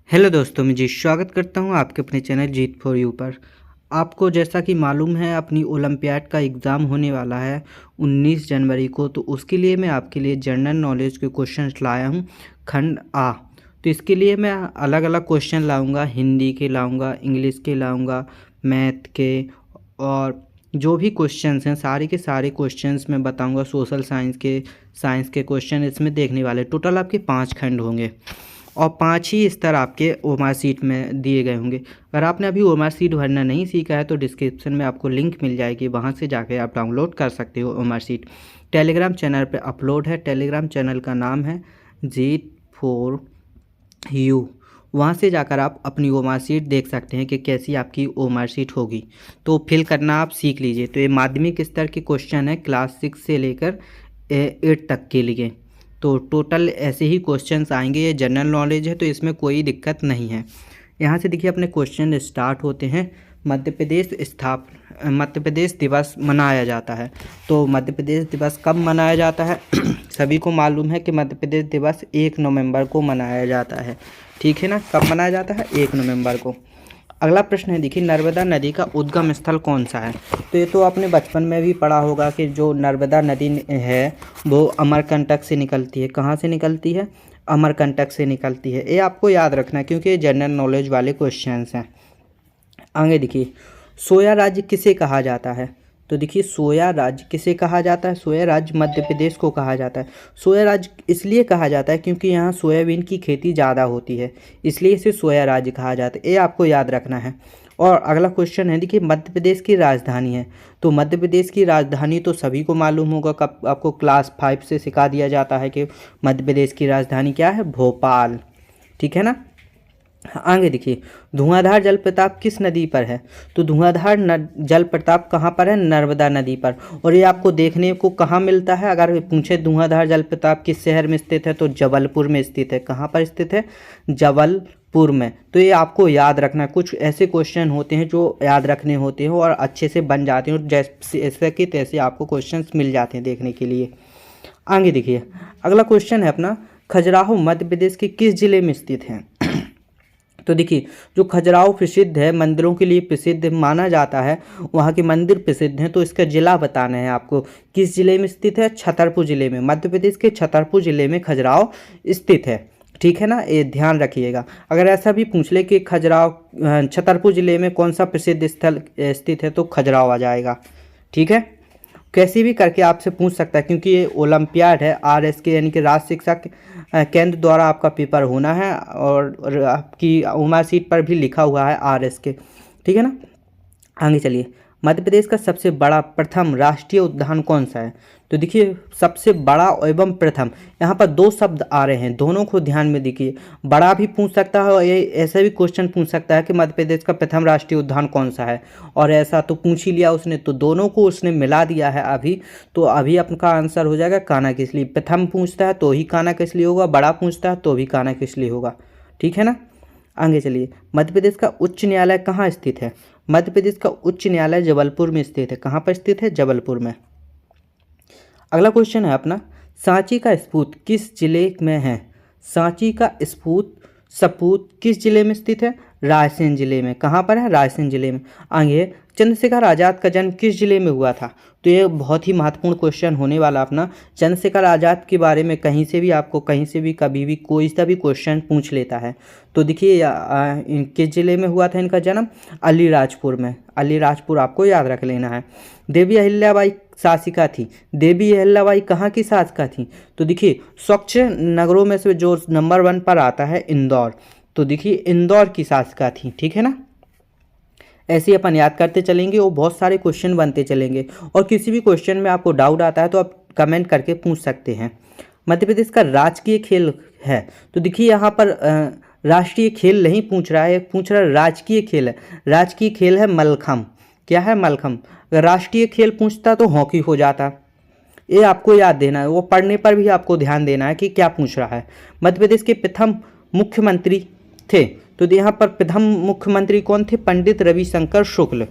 Hello दोस्तों, मैं जी स्वागत करता हूं आपके अपने चैनल जीत फॉर यू पर। आपको जैसा कि मालूम है अपनी ओलंपियाड का एग्ज़ाम होने वाला है 19 जनवरी को। तो उसके लिए मैं आपके लिए जनरल नॉलेज के क्वेश्चंस लाया हूं खंड आ। तो इसके लिए मैं अलग अलग क्वेश्चन लाऊंगा, हिंदी के लाऊंगा, इंग्लिश के लाऊंगा, मैथ के, और जो भी क्वेश्चंस हैं सारे के सारे क्वेश्चंस मैं बताऊंगा। सोशल साइंस के क्वेश्चन इसमें देखने वाले। टोटल आपके 5 खंड होंगे और 5 ही स्तर आपके ओएमआर शीट में दिए गए होंगे। अगर आपने अभी ओएमआर शीट भरना नहीं सीखा है तो डिस्क्रिप्शन में आपको लिंक मिल जाएगी, वहाँ से जाके आप डाउनलोड कर सकते हो ओएमआर शीट। टेलीग्राम चैनल पे अपलोड है। टेलीग्राम चैनल का नाम है जीत फॉर यू। वहाँ से जाकर आप अपनी ओएमआर शीट देख सकते हैं कि कैसी आपकी ओएमआर शीट होगी। तो फिल करना आप सीख लीजिए। तो ये माध्यमिक स्तर के क्वेश्चन है क्लास 6 से लेकर 8 तक के लिए। तो टोटल ऐसे ही क्वेश्चंस आएंगे। ये जनरल नॉलेज है तो इसमें कोई दिक्कत नहीं है। यहाँ से देखिए अपने क्वेश्चन स्टार्ट होते हैं। मध्य प्रदेश दिवस मनाया जाता है। तो मध्य प्रदेश दिवस कब मनाया जाता है? सभी को मालूम है कि मध्य प्रदेश दिवस 1 नवंबर को मनाया जाता है। ठीक है ना, कब मनाया जाता है? 1 नवंबर को। अगला प्रश्न है, देखिए नर्मदा नदी का उद्गम स्थल कौन सा है? तो ये तो आपने बचपन में भी पढ़ा होगा कि जो नर्मदा नदी है वो अमरकंटक से निकलती है। कहाँ से निकलती है? अमरकंटक से निकलती है। ये आपको याद रखना है क्योंकि ये जनरल नॉलेज वाले क्वेश्चंस हैं। आगे देखिए, सोया राज्य किसे कहा जाता है? तो देखिए सोया राज्य किसे कहा जाता है? सोया राज्य मध्य प्रदेश को कहा जाता है। सोया राज्य इसलिए कहा जाता है क्योंकि यहाँ सोयाबीन की खेती ज़्यादा होती है, इसलिए इसे सोया राज्य कहा जाता है। ये आपको याद रखना है। और अगला क्वेश्चन है, देखिए मध्य प्रदेश की राजधानी है। तो मध्य प्रदेश की राजधानी तो सभी को मालूम होगा, कब आपको क्लास 5 से सिखा दिया जाता है कि मध्य प्रदेश की राजधानी क्या है? भोपाल। ठीक है ना। आगे देखिए, धुआंधार जलप्रपात किस नदी पर है? तो धुआंधार जलप्रपात कहाँ पर है? नर्मदा नदी पर। और ये आपको देखने को कहाँ मिलता है? अगर पूछे धुआंधार जलप्रपात किस शहर में स्थित है तो जबलपुर में स्थित है। कहाँ पर स्थित है? जबलपुर में। तो ये आपको याद रखना है। कुछ ऐसे क्वेश्चन होते हैं जो याद रखने होते हैं और अच्छे से बन जाते हैं, और जैसे कि तैसे आपको क्वेश्चन मिल जाते हैं देखने के लिए। आगे देखिए, अगला क्वेश्चन है अपना, खजुराहो मध्य प्रदेश के किस जिले में स्थित है? तो देखिए, जो खजुराहो प्रसिद्ध है, मंदिरों के लिए प्रसिद्ध माना जाता है, वहाँ के मंदिर प्रसिद्ध हैं। तो इसका जिला बताना है आपको। किस जिले में स्थित है? छतरपुर जिले में। मध्य प्रदेश के छतरपुर जिले में खजुराहो स्थित है। ठीक है ना, ये ध्यान रखिएगा। अगर ऐसा भी पूछ ले कि खजुराहो छतरपुर जिले में कौन सा प्रसिद्ध स्थल स्थित है तो खजुराहो आ जाएगा। ठीक है, कैसे भी करके आपसे पूछ सकता है क्योंकि ये ओलंपियाड है RSK यानी कि राष्ट्रीय शिक्षा केंद्र द्वारा आपका पेपर होना है, और आपकी ओएमआर शीट पर भी लिखा हुआ है RSK। ठीक है ना। आगे चलिए, मध्य प्रदेश का सबसे बड़ा प्रथम राष्ट्रीय उद्यान कौन सा है? तो देखिए, सबसे बड़ा एवं प्रथम, यहाँ पर 2 शब्द आ रहे हैं, दोनों को ध्यान में देखिए। बड़ा भी पूछ सकता है और ये ऐसा भी क्वेश्चन पूछ सकता है कि मध्य प्रदेश का प्रथम राष्ट्रीय उद्यान कौन सा है, और ऐसा तो पूछ ही लिया उसने, तो दोनों को उसने मिला दिया है अभी। तो अभी आपका आंसर हो जाएगा कान्हा किसली। प्रथम पूछता है तो ही कान्हा किसली होगा, बड़ा पूछता है तो भी कान्हा किसली होगा। ठीक है ना। आगे चलिए, मध्य प्रदेश का उच्च न्यायालय कहाँ स्थित है? मध्य प्रदेश का उच्च न्यायालय जबलपुर में स्थित है। कहाँ पर स्थित है? जबलपुर में। अगला क्वेश्चन है अपना, सांची का स्पूत किस जिले में है? सांची का सपूत किस जिले में स्थित है? रायसेन जिले में। कहाँ पर है? रायसेन जिले में। आगे, चंद्रशेखर आज़ाद का जन्म किस जिले में हुआ था? तो ये बहुत ही महत्वपूर्ण क्वेश्चन होने वाला अपना। चंद्रशेखर आज़ाद के बारे में कहीं से भी आपको कहीं से भी कभी भी कोई सा भी क्वेश्चन पूछ लेता है। तो देखिए, किस जिले में हुआ था इनका जन्म? अलीराजपुर में। अलीराजपुर आपको याद रख लेना है। देवी अहिल्याबाई शासिका थी। देवी अहिल्याबाई कहाँ की शासिका थी? तो देखिए, स्वच्छ नगरों में से जो नंबर 1 पर आता है इंदौर। तो देखिए, इंदौर की शासिका थी। ठीक है ना। ऐसे ही अपन याद करते चलेंगे और बहुत सारे क्वेश्चन बनते चलेंगे, और किसी भी क्वेश्चन में आपको डाउट आता है तो आप कमेंट करके पूछ सकते हैं। मध्य प्रदेश का राजकीय खेल है? तो देखिए, यहाँ पर राष्ट्रीय खेल नहीं पूछ रहा है, पूछ रहा है राजकीय खेल है। राजकीय खेल है मलखम। क्या है? मलखम। अगर राष्ट्रीय खेल पूछता तो हॉकी हो जाता। ये आपको याद देना है, वो पढ़ने पर भी आपको ध्यान देना है कि क्या पूछ रहा है। मध्य प्रदेश के प्रथम मुख्यमंत्री थे? तो यहाँ पर प्रथम मुख्यमंत्री कौन थे? पंडित रविशंकर शुक्ल।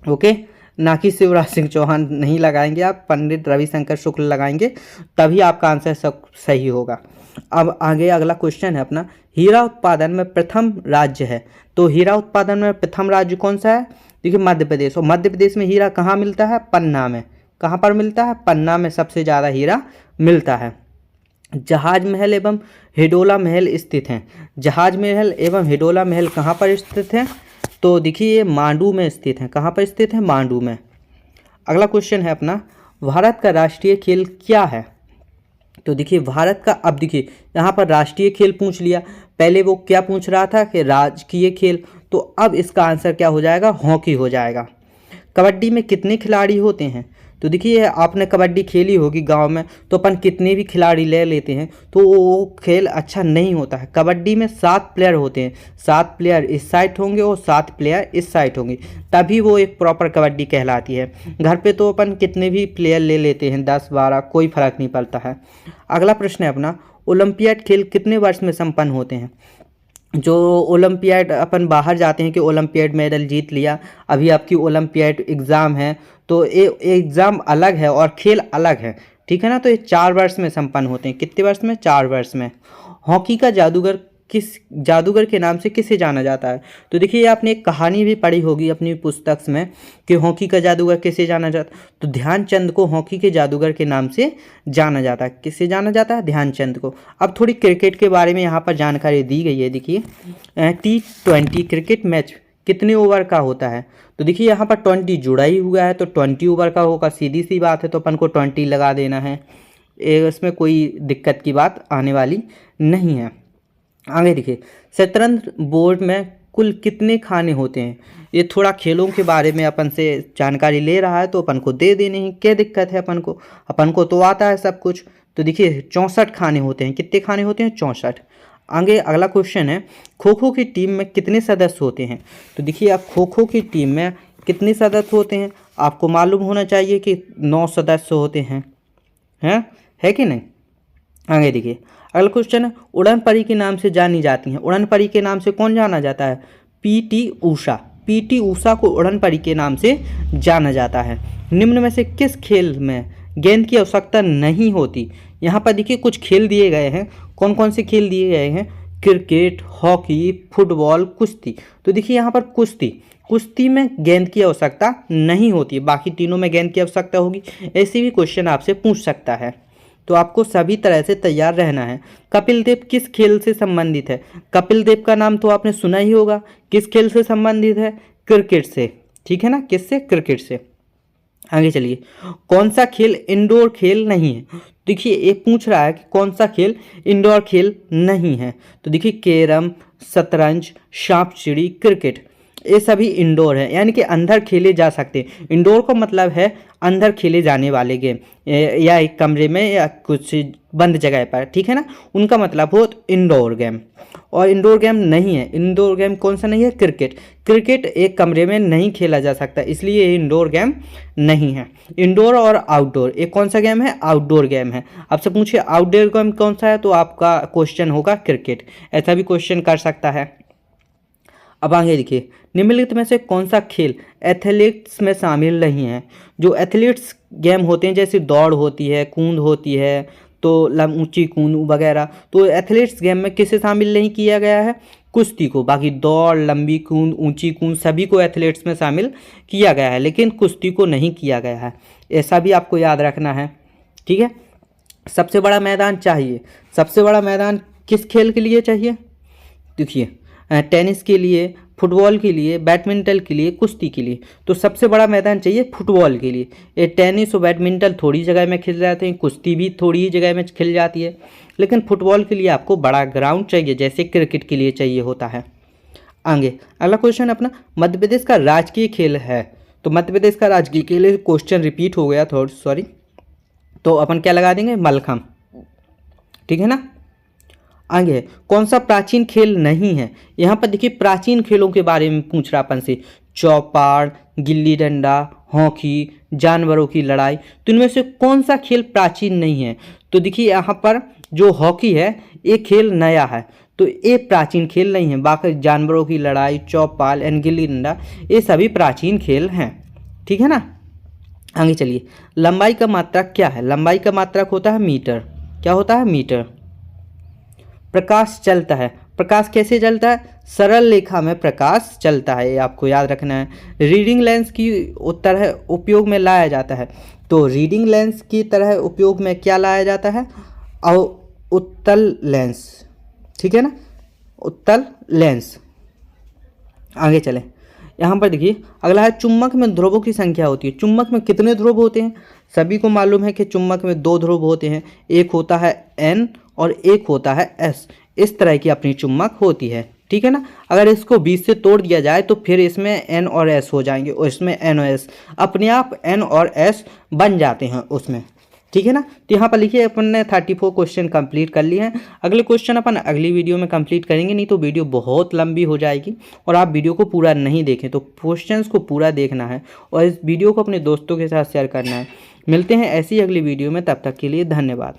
ओके, ना कि शिवराज सिंह चौहान नहीं लगाएंगे आप, पंडित रविशंकर शुक्ल लगाएंगे, तभी आपका आंसर सब सही होगा। अब आगे अगला क्वेश्चन है अपना, हीरा उत्पादन में प्रथम राज्य है। तो हीरा उत्पादन में प्रथम राज्य कौन सा है? देखिए मध्य प्रदेश। और मध्य प्रदेश में हीरा कहाँ मिलता है? पन्ना में। कहाँ पर मिलता है? पन्ना में सबसे ज़्यादा हीरा मिलता है। जहाज महल एवं हिडोला महल स्थित हैं। जहाज महल एवं हिडोला महल कहाँ पर स्थित हैं? तो देखिए ये मांडू में स्थित हैं। कहाँ पर स्थित हैं? मांडू में। अगला क्वेश्चन है अपना, भारत का राष्ट्रीय खेल क्या है? तो देखिए भारत का, अब देखिए यहाँ पर राष्ट्रीय खेल पूछ लिया, पहले वो क्या पूछ रहा था कि राजकीय खेल, तो अब इसका आंसर क्या हो जाएगा? हॉकी हो जाएगा। कबड्डी में कितने खिलाड़ी होते हैं? तो देखिए आपने कबड्डी खेली होगी गांव में, तो अपन कितने भी खिलाड़ी ले लेते हैं तो वो खेल अच्छा नहीं होता है। कबड्डी में 7 प्लेयर होते हैं, 7 प्लेयर इस साइड होंगे और 7 प्लेयर इस साइड होंगे, तभी वो एक प्रॉपर कबड्डी कहलाती है। घर पे तो अपन कितने भी प्लेयर ले लेते हैं, 10-12, कोई फर्क नहीं पड़ता है। अगला प्रश्न है अपना, ओलंपियाड खेल कितने वर्ष में संपन्न होते हैं? जो ओलंपियाड अपन बाहर जाते हैं कि ओलंपियाड मेडल जीत लिया, अभी आपकी ओलंपियाड एग्ज़ाम है, तो ये एग्ज़ाम अलग है और खेल अलग है, ठीक है ना। तो ये 4 वर्ष में संपन्न होते हैं। कितने वर्ष में? 4 वर्ष में। हॉकी का जादूगर के नाम से किसे जाना जाता है? तो देखिए आपने एक कहानी भी पढ़ी होगी अपनी पुस्तक में कि हॉकी का जादूगर किसे जाना जाता है, तो ध्यानचंद को हॉकी के जादूगर के नाम से जाना जाता है। किससे जाना जाता है? ध्यानचंद को। अब थोड़ी क्रिकेट के बारे में यहाँ पर जानकारी दी गई है। देखिए T20 क्रिकेट मैच कितने ओवर का होता है? तो देखिए यहाँ पर 20 जुड़ा ही हुआ है, तो 20 ओवर का होगा, सीधी सी बात है, तो अपन को 20 लगा देना है, इसमें कोई दिक्कत की बात आने वाली नहीं है। आगे देखिए, शतरंज बोर्ड में कुल कितने खाने होते हैं? ये थोड़ा खेलों के बारे में अपन से जानकारी ले रहा है तो अपन को दे देने हैं, क्या दिक्कत है? अपन को तो आता है सब कुछ। तो देखिए 64 खाने होते हैं। कितने खाने होते हैं? 64। आगे अगला क्वेश्चन है, खो खो की टीम में कितने सदस्य होते हैं? तो देखिए आप खो खो की टीम में कितने सदस्य होते हैं? आपको मालूम होना चाहिए कि 9 सदस्य होते हैं, है कि नहीं। आगे देखिए अगला क्वेश्चन है, उड़न परी के नाम से जानी जाती हैं। उड़न परी के नाम से कौन जाना जाता है? पीटी ऊषा। पीटी ऊषा को उड़न परी के नाम से जाना जाता है। निम्न में से किस खेल में गेंद की आवश्यकता नहीं होती? यहाँ पर देखिए कुछ खेल दिए गए हैं। कौन कौन से खेल दिए गए हैं? क्रिकेट, हॉकी, फुटबॉल, कुश्ती। तो देखिए यहाँ पर कुश्ती में गेंद की आवश्यकता नहीं होती, बाकी तीनों में गेंद की आवश्यकता होगी। ऐसे भी क्वेश्चन आपसे पूछ सकता है, तो आपको सभी तरह से तैयार रहना है। कपिल देव किस खेल से संबंधित है? कपिल देव का नाम तो आपने सुना ही होगा। किस खेल से संबंधित है? क्रिकेट से, ठीक है ना। किससे? क्रिकेट से। आगे चलिए, कौन सा खेल इंडोर खेल नहीं है? देखिए ये पूछ रहा है कि कौन सा खेल इंडोर खेल नहीं है। तो देखिए कैरम, शतरंज, सांप सीढ़ी, क्रिकेट, ये सभी इंडोर है, यानी कि अंदर खेले जा सकते हैं। इंडोर का मतलब है अंदर खेले जाने वाले गेम, या एक कमरे में या कुछ बंद जगह पर, ठीक है ना, उनका मतलब हो इंडोर गेम। और इंडोर गेम नहीं है, इंडोर गेम कौन सा नहीं है? क्रिकेट। क्रिकेट एक कमरे में नहीं खेला जा सकता, इसलिए ये इंडोर गेम नहीं है। इंडोर और आउटडोर, एक कौन सा गेम है? आउटडोर गेम है। आपसे पूछिए आउटडोर गेम कौन सा है, तो आपका क्वेश्चन होगा क्रिकेट। ऐसा भी क्वेश्चन कर सकता है। अब आगे देखिए, निम्नलिखित में से कौन सा खेल एथलेटिक्स में शामिल नहीं है? जो एथलीट्स गेम होते हैं जैसे दौड़ होती है, कूद होती है, तो ऊंची कूद वगैरह, तो एथलीट्स गेम में किसे शामिल नहीं किया गया है? कुश्ती को। बाकी दौड़, लंबी कूद, ऊंची कूद सभी को एथलीट्स में शामिल किया गया है, लेकिन कुश्ती को नहीं किया गया है। ऐसा भी आपको याद रखना है, ठीक है। सबसे बड़ा मैदान चाहिए, सबसे बड़ा मैदान किस खेल के लिए चाहिए? देखिए टेनिस के लिए, फुटबॉल के लिए, बैडमिंटन के लिए, कुश्ती के लिए, तो सबसे बड़ा मैदान चाहिए फुटबॉल के लिए। ये टेनिस और बैडमिंटन थोड़ी जगह में खेल जाते हैं, कुश्ती भी थोड़ी ही जगह में खेल जाती है, लेकिन फुटबॉल के लिए आपको बड़ा ग्राउंड चाहिए, जैसे क्रिकेट के लिए चाहिए होता है। आगे अगला क्वेश्चन अपना, मध्य प्रदेश का राजकीय खेल है। तो मध्य प्रदेश का राजकीय खेल, क्वेश्चन रिपीट हो गया थोड़ा, सॉरी, तो अपन क्या लगा देंगे? मलखम, ठीक है ना। आगे कौन सा प्राचीन खेल नहीं है? यहाँ पर देखिए प्राचीन खेलों के बारे में पूछ रहा अपन से, चौपाड़, गिल्ली डंडा, हॉकी, जानवरों की लड़ाई, तो इनमें से कौन सा खेल प्राचीन नहीं है? तो देखिए यहाँ पर जो हॉकी है ये खेल नया है, तो ये प्राचीन खेल नहीं है। बाकी जानवरों की लड़ाई, चौपाल एंड गिल्ली डंडा ये सभी प्राचीन खेल हैं, ठीक है ना। आगे चलिए, लंबाई का मात्रक क्या है? लंबाई का मात्रक होता है मीटर। क्या होता है? मीटर। प्रकाश चलता है, प्रकाश कैसे चलता है? सरल रेखा में प्रकाश चलता है, ये आपको याद रखना है। रीडिंग लेंस की तरह उपयोग में लाया जाता है, तो रीडिंग लेंस की तरह उपयोग में क्या लाया जाता है? उत्तल लेंस, ठीक है ना, उत्तल लेंस। आगे चलें, यहाँ पर देखिए अगला है चुंबक में ध्रुवों की संख्या होती है। चुंबक में कितने ध्रुव होते हैं? सभी को मालूम है कि चुंबक में 2 ध्रुव होते हैं, एक होता है N और एक होता है S। इस तरह की अपनी चुंबक होती है, ठीक है ना। अगर इसको 20 से तोड़ दिया जाए तो फिर इसमें N और S हो जाएंगे और इसमें N और S, अपने आप N और S बन जाते हैं उसमें, ठीक है ना। तो यहाँ पर लिखिए अपन ने 34 क्वेश्चन कंप्लीट कर लिए हैं। अगले क्वेश्चन अपन अगली वीडियो में कंप्लीट करेंगे, नहीं तो वीडियो बहुत लंबी हो जाएगी और आप वीडियो को पूरा नहीं देखें। तो क्वेश्चंस को पूरा देखना है और इस वीडियो को अपने दोस्तों के साथ शेयर करना है। मिलते हैं ऐसी अगली वीडियो में, तब तक के लिए धन्यवाद।